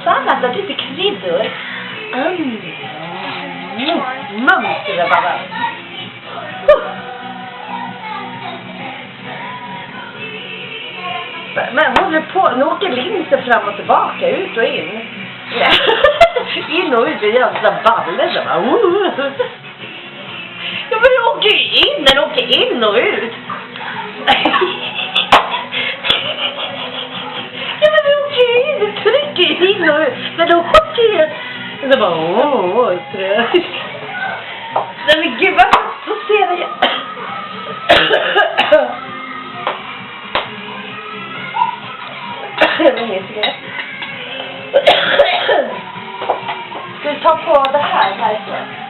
sallad och lite kryddor. Mönster bara. Men håller på, nu åker linsen fram och tillbaka, ut och in. In och ut och gör sådär baller så bara. Ja, men den åker ju in, den åker in och ut. Ja, men den åker ju in, den trycker in och ut. Men den åker ju. Och så bara, trött. Nej, men gud, vad så ser jag. Ska vi ta på det här härifrån?